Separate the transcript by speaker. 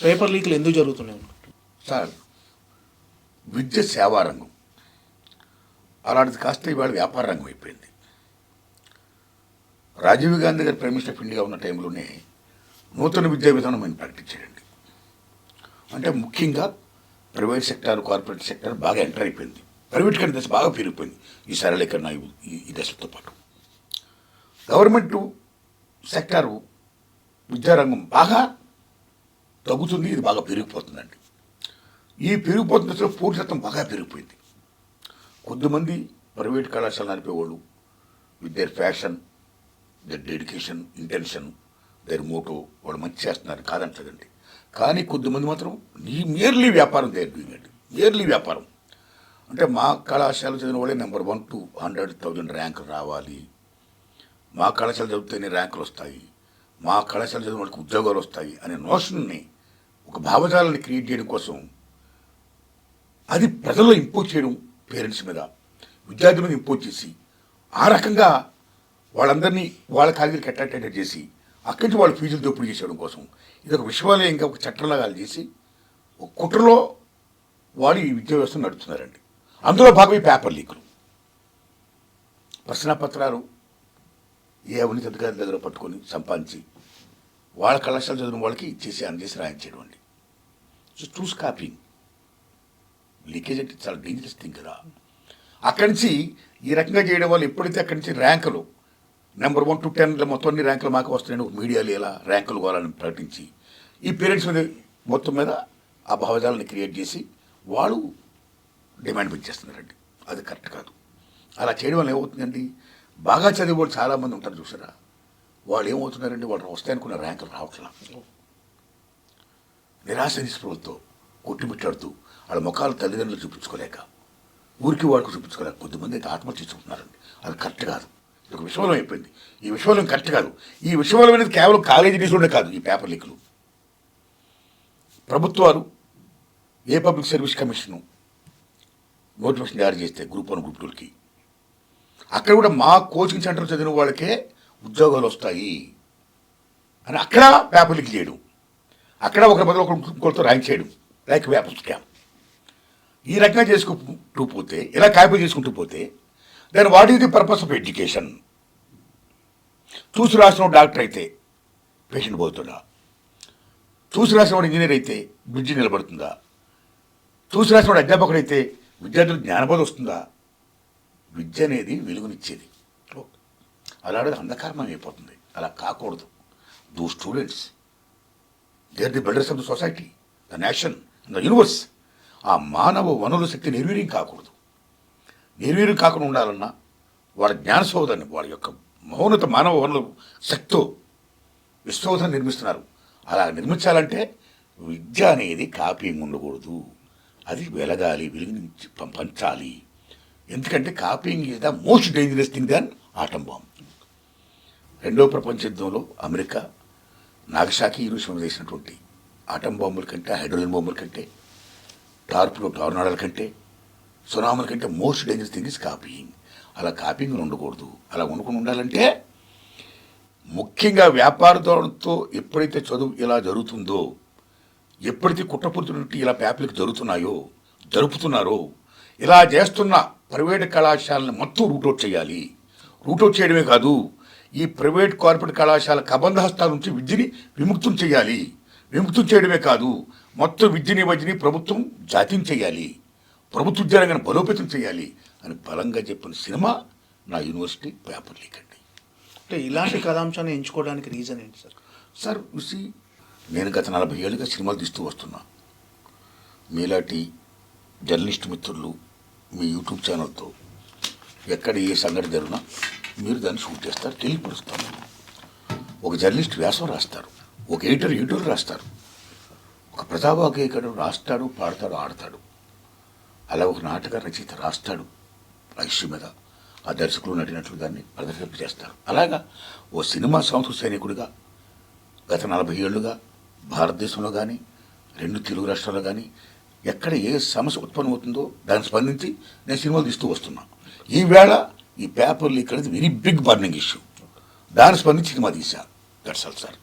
Speaker 1: Paper లీక్లు ఎందుకు జరుగుతున్నాయి
Speaker 2: sir? విద్య సేవారంగం, అలాంటిది కాస్త ఇవాళ వ్యాపార రంగం అయిపోయింది. రాజీవ్ గాంధీ గారు ప్రైమ్ మినిస్టర్ ఆఫ్ ఇండియా ఉన్న టైంలోనే నూతన విద్యా విధానం ఆయన ప్రకటించాడండి. అంటే ముఖ్యంగా ప్రైవేట్ సెక్టార్, కార్పొరేట్ సెక్టార్ బాగా ఎంటర్ అయిపోయింది. ప్రైవేట్ కంటే దశ బాగా పెరిగిపోయింది ఈ సరళీకరణ ఈ దశలతో పాటు. గవర్నమెంట్ సెక్టారు విద్యారంగం బాగా తగ్గుతుంది, ఇది బాగా పెరిగిపోతుందండి. ఈ పెరిగిపోతున్న దశలో పూర్తి శాతం బాగా పెరిగిపోయింది. కొద్దిమంది ప్రైవేట్ కళాశాల నడిపేవాళ్ళు with their passion, their dedication, intention, their motto వాళ్ళు మంచి చేస్తున్నారు, కాదంటదండి. కానీ కొద్దిమంది మాత్రం మియర్లీ వ్యాపారం చేయండి, మియర్లీ వ్యాపారం. అంటే మా కళాశాల చదివిన వాళ్ళే నెంబర్ 1 to 100,000 ర్యాంకులు రావాలి, మా కళాశాల చదివితేనే ర్యాంకులు వస్తాయి, మా కళాశాల చదివిన వాళ్ళకి ఉద్యోగాలు వస్తాయి అనే నోషన్ని, ఒక భావజాలాన్ని క్రియేట్ చేయడం కోసం అది ప్రజల్లో ఇంపోజ్ చేయడం, పేరెంట్స్ మీద, విద్యార్థుల మీద ఇంపోజ్ చేసి ఆ రకంగా వాళ్ళందరినీ వాళ్ళ కాగితాలకు అట్రాక్టెడ్ చేసి అక్కడి నుంచి వాళ్ళ ఫీజులు దోపిడీ చేసేయడం కోసం ఇది ఒక విశ్వవిద్యాలయంగా ఒక చట్టంలాగా చేసి ఒక కుట్రలో వాళ్ళు ఈ విద్యా వ్యవస్థను నడుపుతున్నారండి. అందులో భాగమే పేపర్ లీకులు, ప్రశ్నాపత్రాలు ఏ అవినీతి అధికారుల దగ్గర పట్టుకొని సంపాదించి వాళ్ళ కళాశాల చదివిన వాళ్ళకి ఇచ్చేసి అందజేసి రాయించేయడం అండి. సో చూస్ కాపీయింగ్, లీకేజ్ అంటే చాలా డేంజరస్ థింగ్ కదా. అక్కడి నుంచి ఈ రకంగా చేయడం వల్ల ఎప్పుడైతే అక్కడి నుంచి ర్యాంకులు నెంబర్ 1 to 10 మొత్తం అన్ని ర్యాంకులు మాకు వస్తున్నాయని మీడియాలో ఇలా ర్యాంకులు కావాలని ప్రకటించి ఈ పేరెంట్స్ మీద మొత్తం మీద ఆ భావజాలను క్రియేట్ చేసి వాళ్ళు డిమాండ్ పెంచేస్తున్నారండి. అది కరెక్ట్ కాదు. అలా చేయడం వల్ల ఏమవుతుందండి, బాగా చదివే వాళ్ళు చాలామంది ఉంటారు చూసారా, వాళ్ళు ఏమవుతున్నారండి, వాళ్ళు వస్తాయనుకున్న ర్యాంకులు రావట్లా, నిరాశ నిస్పృహలతో కొట్టిమిట్టాడుతూ వాళ్ళ ముఖాలు తల్లిదండ్రులు చూపించుకోలేక, ఊరికి వాడికి చూపించుకోలేక కొద్దిమంది అయితే ఆత్మహత్య చేసుకుంటున్నారండి. అది కరెక్ట్ కాదు. ఇది ఒక విశ్వవలయం అయిపోయింది. ఈ విశ్వవలయం కరెక్ట్ కాదు. ఈ విశ్వవలయం అనేది కేవలం కాలేజీ డేస్లోనే కాదు. ఈ పేపర్ లీకులు ప్రభుత్వాలు ఏ పబ్లిక్ సర్వీస్ కమిషన్ నోటిఫికేషన్ జారీ చేస్తే గ్రూప్ 1, గ్రూప్ 2కి అక్కడ కూడా మా కోచింగ్ సెంటర్ చదివిన వాళ్ళకే ఉద్యోగాలు వస్తాయి అని అక్కడ పేపర్ లీక్ చేయడం, అక్కడ ఒకరి బదులు ఒకరితో ర్యాంక్ చేయడం, లైక్ పేపర్ స్కామ్. ఈ రకంగా చేసుకుంటూ పోతే, ఇలా కాపీ చేసుకుంటూ పోతే then what is the purpose of education? చూసి రాసిన డాక్టర్ అయితే పేషెంట్ పోతుందా? చూసి రాసిన వాడు ఇంజనీర్ అయితే బ్రిడ్జి నిలబడుతుందా? చూసి రాసిన వాడు అధ్యాపకుడు అయితే విద్యార్థులకు జ్ఞానబోధ వస్తుందా? విద్య అనేది వెలుగునిచ్చేది, అలాంటిది అంధకారం అయిపోతుంది. అలా కాకూడదు. Though students, they are the builders of the society, the nation, the universe. ఆ మానవ వనరుల శక్తి నిర్వీర్యం కాకూడదు. నిర్వీర్యం కాకుండా ఉండాలన్నా వాళ్ళ జ్ఞాన శోధాన్ని, వాళ్ళ యొక్క మహోన్నత మానవ వనరుల శక్తితో విశ్వశోధన నిర్మిస్తున్నారు. అలా నిర్మించాలంటే విద్య అనేది కాపీయింగ్ ఉండకూడదు. అది వెలగాలి, వెలిగించి పంచాలి. ఎందుకంటే copying is the most dangerous thing than atom bomb. 2వ ప్రపంచ యుద్ధంలో అమెరికా నాగసాకి, హీరోషిమా చేసినటువంటి ఆటం బాంబుల కంటే, హైడ్రోజన్ బాంబుల కంటే, టోర్నాడోల కంటే, సునామీల కంటే most dangerous thing is copying. అలా కాపీయింగ్ ఉండకూడదు. అలా ఉండకుండా ఉండాలంటే ముఖ్యంగా వ్యాపారదారులతో ఎప్పుడైతే చదువు ఇలా జరుగుతుందో, ఎప్పుడైతే కుట్రపూరిత ఇలా పేపర్లకు జరుపుతున్నారో, ఇలా చేస్తున్న ప్రైవేట్ కళాశాలను మొత్తం రూట్అవుట్ చేయాలి. రూట్అవుట్ చేయడమే కాదు, ఈ ప్రైవేట్ కార్పొరేట్ కళాశాల కబంధ హస్తాల నుంచి విద్యని విముక్తం చేయాలి. విముక్తం చేయడమే కాదు, మొత్తం విద్యని ప్రభుత్వం జాతీయం చేయాలి, ప్రభుత్వ ఉద్యోగాన్ని బలోపేతం చేయాలి అని బలంగా చెప్పిన సినిమా నా యూనివర్సిటీ పేపర్ లీక్ అండి.
Speaker 1: అంటే ఇలాంటి కథాంశాన్ని ఎంచుకోవడానికి రీజన్ ఏంటి సార్?
Speaker 2: సార్ చూసి నేను గత 40 ఏళ్ళుగా సినిమాలు తీస్తూ వస్తున్నా. మీలాంటి జర్నలిస్ట్ మిత్రులు మీ యూట్యూబ్ ఛానల్తో ఎక్కడ ఏ సంఘటన జరిగినా మీరు దాన్ని షూట్ చేస్తారు, తెలియపరుస్తారు. ఒక జర్నలిస్ట్ వ్యాసం రాస్తారు, ఒక ఎడిటర్ రాస్తారు, ఒక ప్రజావాగ్గేయకుడు రాస్తాడు, పాడతాడు, ఆడతాడు. అలా ఒక నాటక రచయిత రాస్తాడు ఆ ఇష్యూ మీద, ఆ దర్శకులు నటినట్లు దాన్ని ప్రదర్శింప చేస్తారు. అలాగా ఓ సినిమా సంస్కృతి సైనికుడిగా గత 40 ఏళ్ళుగా భారతదేశంలో కానీ 2 తెలుగు రాష్ట్రాల్లో కానీ ఎక్కడ ఏ సమస్య ఉత్పన్నమవుతుందో దాన్ని స్పందించి నేను సినిమాలు తీస్తూ వస్తున్నా. ఈవేళ ఈ పేపర్ లీక్ అనేది వెరీ బిగ్ బర్నింగ్ ఇష్యూ. దాన్ని స్పందించి సినిమా తీశాను. That's all sir.